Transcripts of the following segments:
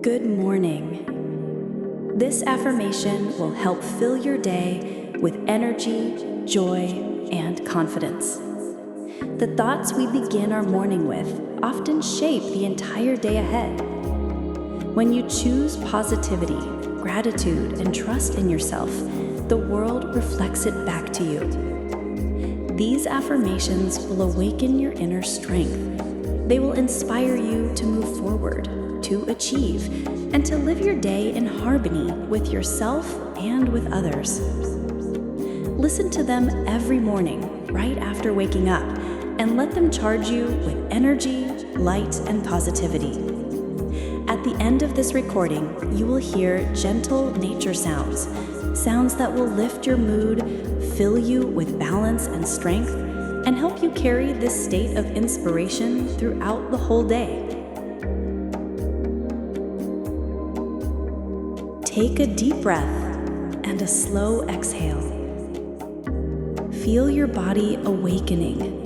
Good morning. This affirmation will help fill your day with energy, joy, and confidence. The thoughts we begin our morning with often shape the entire day ahead. When you choose positivity, gratitude, and trust in yourself, the world reflects it back to you. These affirmations will awaken your inner strength. They will inspire you to move forward, to achieve, and to live your day in harmony with yourself and with others. Listen to them every morning, right after waking up, and let them charge you with energy, light, and positivity. At the end of this recording, you will hear gentle nature sounds, sounds that will lift your mood, fill you with balance and strength, and help you carry this state of inspiration throughout the whole day. Take a deep breath and a slow exhale. Feel your body awakening.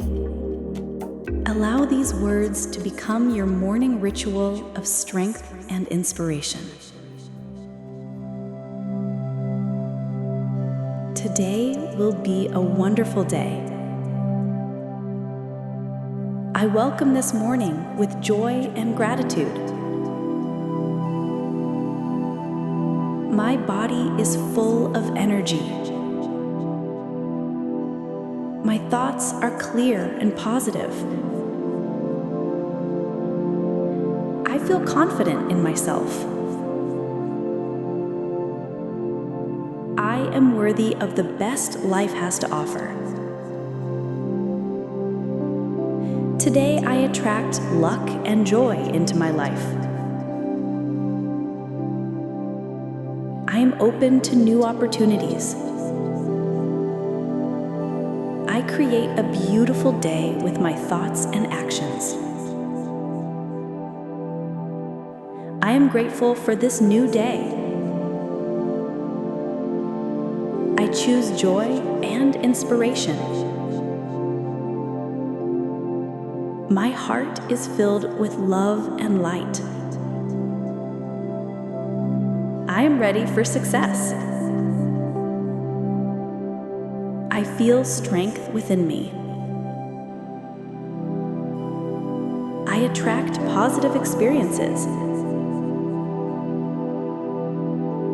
Allow these words to become your morning ritual of strength and inspiration. Today will be a wonderful day. I welcome this morning with joy and gratitude. My body is full of energy. My thoughts are clear and positive. I feel confident in myself. I am worthy of the best life has to offer. Today, I attract luck and joy into my life. I am open to new opportunities. I create a beautiful day with my thoughts and actions. I am grateful for this new day. I choose joy and inspiration. My heart is filled with love and light. I am ready for success. I feel strength within me. I attract positive experiences.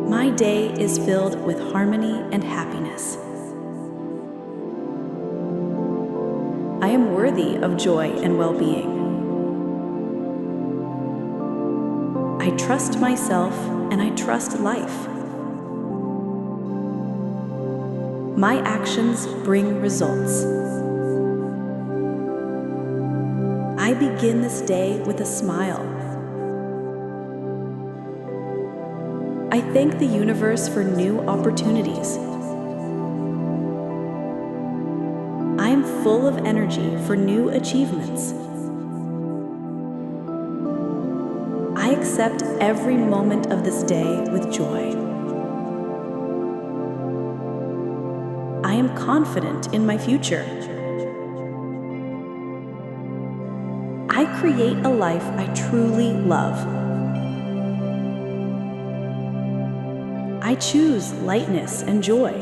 My day is filled with harmony and happiness. I am worthy of joy and well-being. I trust myself and I trust life. My actions bring results. I begin this day with a smile. I thank the universe for new opportunities. I am full of energy for new achievements. I accept every moment of this day with joy. I am confident in my future. I create a life I truly love. I choose lightness and joy.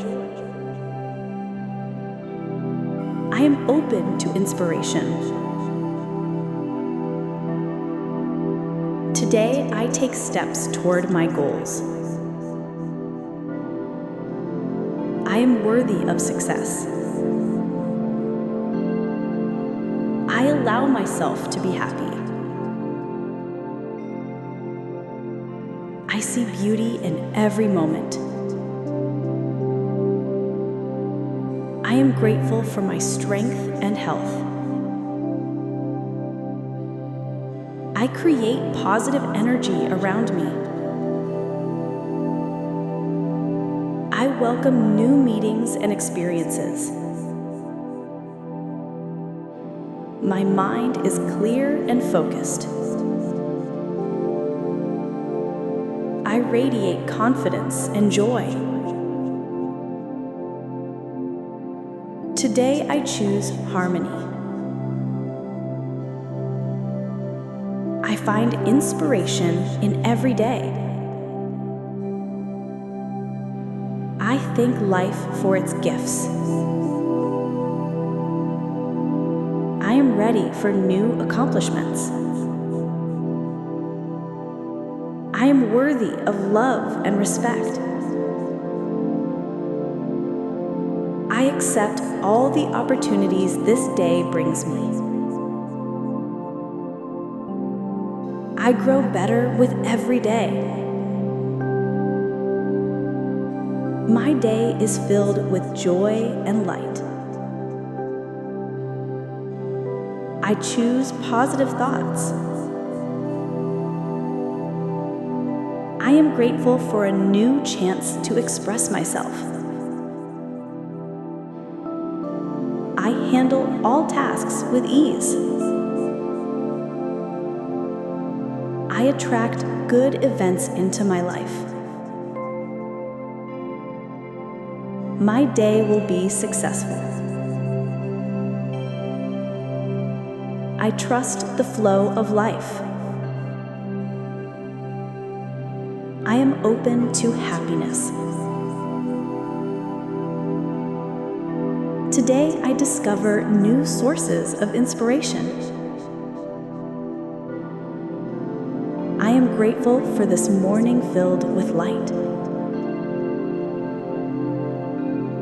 I am open to inspiration. Today, I take steps toward my goals. I am worthy of success. I allow myself to be happy. I see beauty in every moment. I am grateful for my strength and health. I create positive energy around me. I welcome new meetings and experiences. My mind is clear and focused. I radiate confidence and joy. Today I choose harmony. I find inspiration in every day. I thank life for its gifts. I am ready for new accomplishments. I am worthy of love and respect. I accept all the opportunities this day brings me. I grow better with every day. My day is filled with joy and light. I choose positive thoughts. I am grateful for a new chance to express myself. I handle all tasks with ease. I attract good events into my life. My day will be successful. I trust the flow of life. I am open to happiness. Today, I discover new sources of inspiration. I am grateful for this morning filled with light.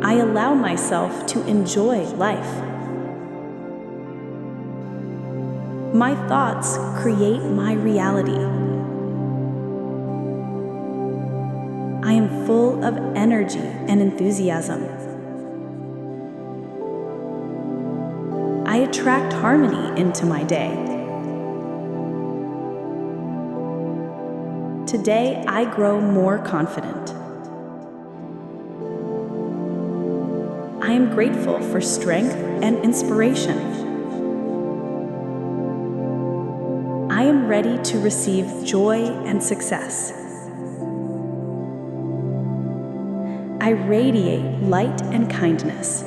I allow myself to enjoy life. My thoughts create my reality. I am full of energy and enthusiasm. I attract harmony into my day. Today, I grow more confident. I am grateful for strength and inspiration. I am ready to receive joy and success. I radiate light and kindness.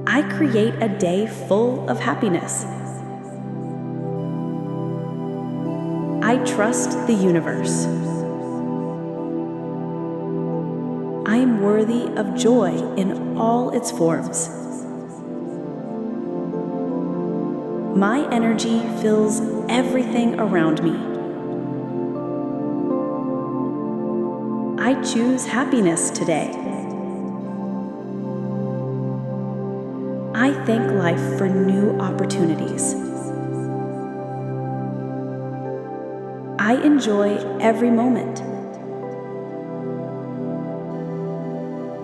I create a day full of happiness. I trust the universe. I am worthy of joy in all its forms. My energy fills everything around me. I choose happiness today. I thank life for new opportunities. I enjoy every moment.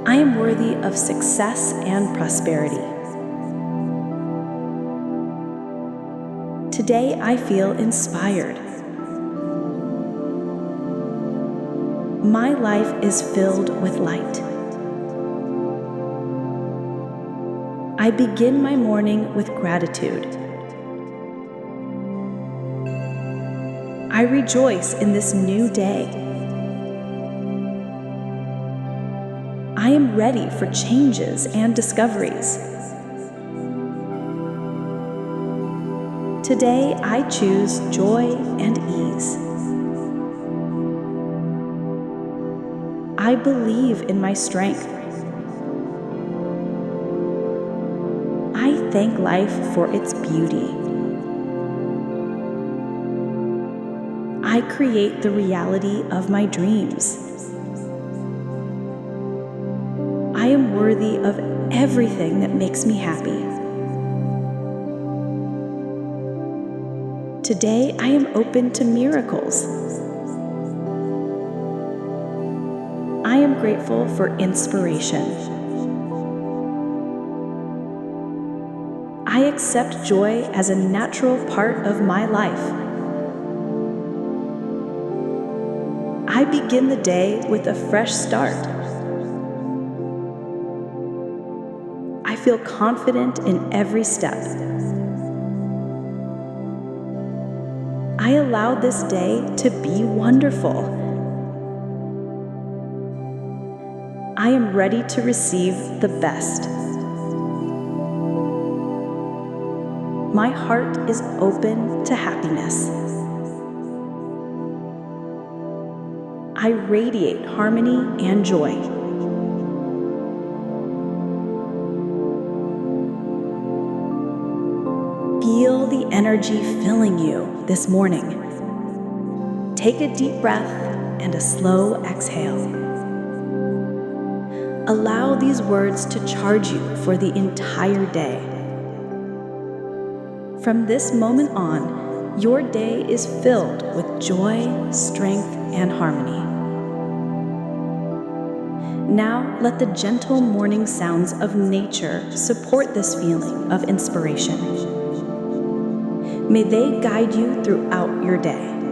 I am worthy of success and prosperity. Today I feel inspired. My life is filled with light. I begin my morning with gratitude. I rejoice in this new day. I am ready for changes and discoveries. Today I choose joy and ease. I believe in my strength. I thank life for its beauty. I create the reality of my dreams. I am worthy of everything that makes me happy. Today I am open to miracles. I am grateful for inspiration. I accept joy as a natural part of my life. I begin the day with a fresh start. I feel confident in every step. I allow this day to be wonderful. I am ready to receive the best. My heart is open to happiness. I radiate harmony and joy. Feel the energy filling you this morning. Take a deep breath and a slow exhale. Allow these words to charge you for the entire day. From this moment on, your day is filled with joy, strength, and harmony. Now, let the gentle morning sounds of nature support this feeling of inspiration. May they guide you throughout your day.